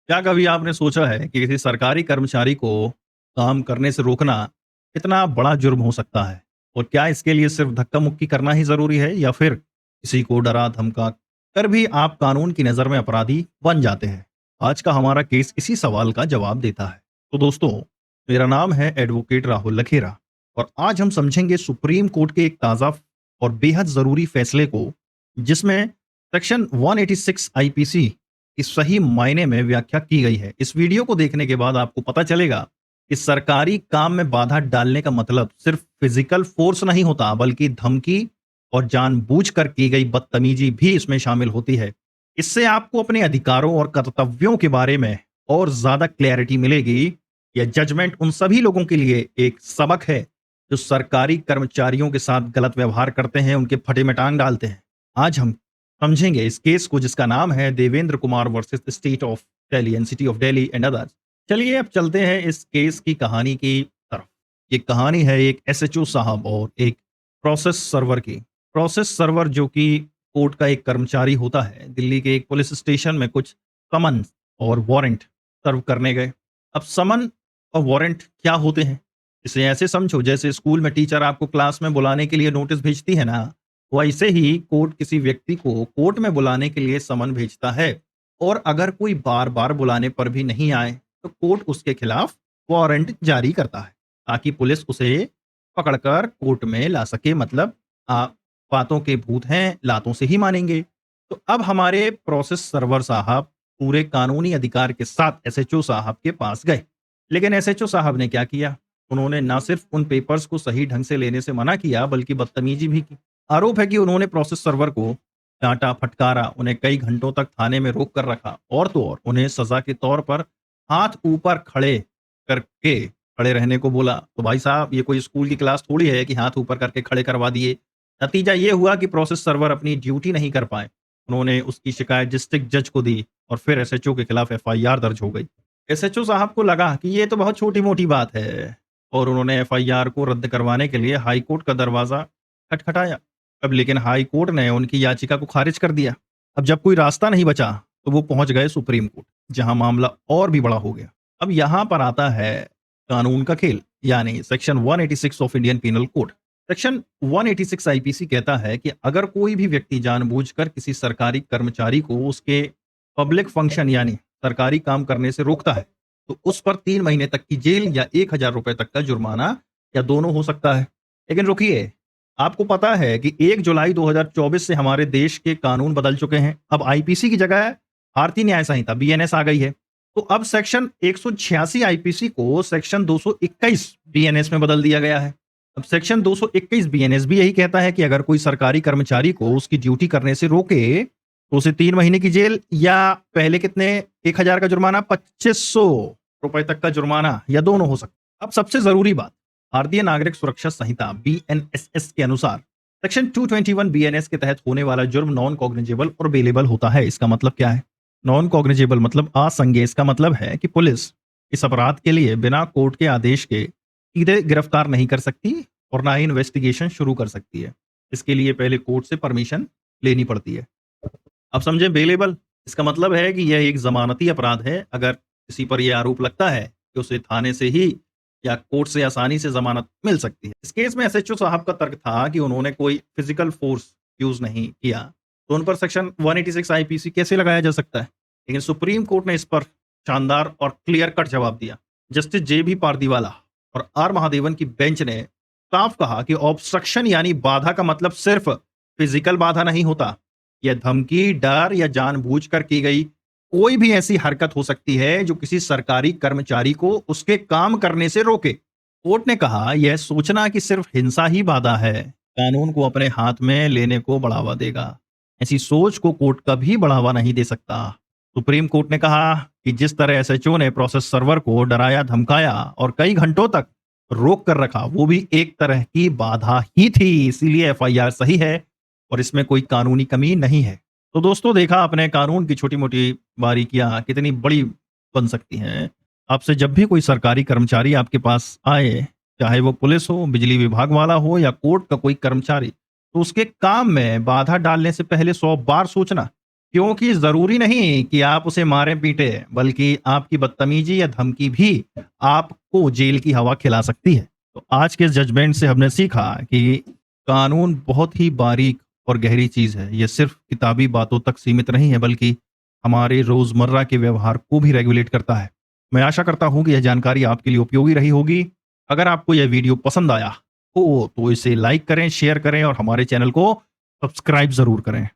क्या कभी आपने सोचा है कि किसी सरकारी कर्मचारी को काम करने से रोकना कितना बड़ा जुर्म हो सकता है? और क्या इसके लिए सिर्फ धक्का-मुक्की करना ही ज़रूरी है या फिर किसी को डरा-धमका कर भी आप कानून की नज़र में अपराधी बन जाते हैं? आज का हमारा केस इसी सवाल का जवाब देता है। तो दोस्तों, मेरा नाम है एडवोकेट राहुल लखेरा और आज हम समझेंगे सुप्रीम कोर्ट के एक ताज़ा और बेहद ज़रूरी फैसले को, जिसमें सेक्शन 186 आईपीसी इस सही मायने में व्याख्या की गई है। इस वीडियो को देखने के बाद आपको पता चलेगा कि सरकारी काम में बाधा डालने का मतलब सिर्फ फिजिकल फोर्स नहीं होता, बल्कि धमकी और जानबूझकर की गई बदतमीजी भी इसमें शामिल होती है। इससे आपको अपने अधिकारों और कर्तव्यों के बारे में और ज्यादा क्लैरिटी मिलेगी। यह जजमेंट उन सभी लोगों के लिए एक सबक है जो सरकारी कर्मचारियों के साथ गलत व्यवहार करते हैं, उनके फटे में टांग डालते हैं। आज हम समझेंगे इस केस को, जिसका नाम है Devendra Kumar versus state of Delhi and city of Delhi and others. चलिए अब चलते हैं इस केस की कहानी की तरफ। ये कहानी है एक एसएचओ साहब और एक प्रोसेस सर्वर की। प्रोसेस सर्वर जो कि कोर्ट का एक कर्मचारी होता है, दिल्ली के एक पुलिस स्टेशन में कुछ समन और वारंट सर्व करने गए। अब समन और वारंट क्या होते हैं? इसे ऐसे समझो जैसे स्कूल में टीचर आपको क्लास में बुलाने के लिए नोटिस भेजती है ना, वैसे ही कोर्ट किसी व्यक्ति को कोर्ट में बुलाने के लिए समन भेजता है। और अगर कोई बार बार बुलाने पर भी नहीं आए तो कोर्ट उसके खिलाफ वारंट जारी करता है, ताकि पुलिस उसे पकड़कर कोर्ट में ला सके। मतलब आप बातों के भूत हैं, लातों से ही मानेंगे। तो अब हमारे प्रोसेस सर्वर साहब पूरे कानूनी अधिकार के साथ एसएचओ साहब के पास गए। लेकिन एसएचओ साहब ने क्या किया? उन्होंने ना सिर्फ उन पेपर्स को सही ढंग से लेने से मना किया, बल्कि बदतमीजी भी की। आरोप है कि उन्होंने प्रोसेस सर्वर को डांटा, फटकारा, उन्हें कई घंटों तक थाने में रोक कर रखा और तो और उन्हें सजा के तौर पर हाथ ऊपर खड़े करके खड़े रहने को बोला। तो भाई साहब, ये कोई स्कूल की क्लास थोड़ी है कि हाथ ऊपर करके खड़े करवा दिए। नतीजा ये हुआ कि प्रोसेस सर्वर अपनी ड्यूटी नहीं कर पाए। उन्होंने उसकी शिकायत डिस्ट्रिक्ट जज को दी और फिर एसएचओ के खिलाफ एफआईआर दर्ज हो गई। एसएचओ साहब को लगा कि ये तो बहुत छोटी मोटी बात है और उन्होंने एफआईआर को रद्द करवाने के लिए हाई कोर्ट का दरवाजा खटखटाया। अब लेकिन हाई कोर्ट ने उनकी याचिका को खारिज कर दिया। अब जब कोई रास्ता नहीं बचा तो वो पहुंच गए सुप्रीम कोर्ट, जहां मामला और भी बड़ा हो गया। अब यहां पर आता है कानून का खेल, यानी section 186 of Indian penal code. Section 186 IPC कहता है कि अगर कोई भी व्यक्ति जानबूझकर किसी सरकारी कर्मचारी को उसके पब्लिक फंक्शन यानी सरकारी काम करने से रोकता है, तो उस पर 3 महीने तक की जेल या 1,000 रुपए तक का जुर्माना या दोनों हो सकता है। लेकिन रुकिए, आपको पता है कि 1 जुलाई 2024 से हमारे देश के कानून बदल चुके हैं। अब आईपीसी की जगह भारतीय न्याय संहिता बीएनएस आ गई है। तो अब सेक्शन 186 आईपीसी को सेक्शन 221 बीएनएस में बदल दिया गया है। अब सेक्शन 221 बीएनएस भी यही कहता है कि अगर कोई सरकारी कर्मचारी को उसकी ड्यूटी करने से रोके तो उसे 3 महीने की जेल या पहले कितने 1,000 का जुर्माना, 2,500 रुपए तक का जुर्माना या दोनों हो सकता। अब सबसे जरूरी बात, भारतीय नागरिक सुरक्षा संहिता बीएनएसएस के अनुसार सेक्शन 221 बीएनएस के तहत होने वाला जुर्म नॉन कॉग्निजेबल और बेलेबल होता है। इसका मतलब क्या है? नॉन कॉग्निजेबल मतलब असंज्ञेय। इसका मतलब है कि पुलिस इस अपराध के लिए बिना कोर्ट के आदेश के सीधे गिरफ्तार नहीं कर सकती और ना ही इन्वेस्टिगेशन शुरू कर सकती है। इसके लिए पहले कोर्ट से परमिशन लेनी पड़ती है। अब समझे बेलेबल, इसका मतलब है कि यह एक जमानती अपराध है। अगर किसी पर यह आरोप लगता है कि उसे थाने से ही या कोर्ट से आसानी से जमानत मिल सकती है। इस केस में एसएचओ साहब का तर्क था कि उन्होंने कोई फिजिकल फोर्स यूज नहीं किया, तो उन पर सेक्शन 186 आईपीसी कैसे लगाया जा सकता है? लेकिन सुप्रीम कोर्ट ने इस पर शानदार और क्लियर कट जवाब दिया। जस्टिस जे बी पारदीवाला और आर महादेवन की बेंच ने साफ कहा कि ऑब्स्ट्रक्शन यानी बाधा का मतलब सिर्फ फिजिकल बाधा नहीं होता। यह धमकी, डर या जानबूझकर की गई कोई भी ऐसी हरकत हो सकती है जो किसी सरकारी कर्मचारी को उसके काम करने से रोके। कोर्ट ने कहा यह सोचना कि सिर्फ हिंसा ही बाधा है कानून को अपने हाथ में लेने को बढ़ावा देगा। ऐसी सोच को कोर्ट कभी बढ़ावा नहीं दे सकता। सुप्रीम कोर्ट ने कहा कि जिस तरह एसएचओ ने प्रोसेस सर्वर को डराया, धमकाया और कई घंटों तक रोक कर रखा, वो भी एक तरह की बाधा ही थी। इसीलिए एफआईआर सही है और इसमें कोई कानूनी कमी नहीं है। तो दोस्तों, देखा अपने कानून की छोटी मोटी बारीकियां कितनी बड़ी बन सकती हैं। आपसे जब भी कोई सरकारी कर्मचारी आपके पास आए, चाहे वो पुलिस हो, बिजली विभाग वाला हो या कोर्ट का कोई कर्मचारी, तो उसके काम में बाधा डालने से पहले 100 बार सोचना क्योंकि ज़रूरी नहीं कि आप उसे मारें-पीटें, बल्कि आपकी बदतमीज़ी या धमकी भी आपको जेल की हवा खिला सकती है। तो आज के जजमेंट से हमने सीखा कि कानून बहुत ही बारीक और गहरी चीज़ है। ये सिर्फ़ किताबी बातों तक सीमित नहीं है, बल्कि हमारे रोज़मर्रा के व्यवहार को भी रेगुलेट करता है। मैं आशा करता हूँ कि यह जानकारी आपके लिए उपयोगी रही होगी। अगर आपको यह वीडियो पसंद आया हो, तो इसे लाइक करें, शेयर करें और हमारे चैनल को सब्सक्राइब ज़रूर करें।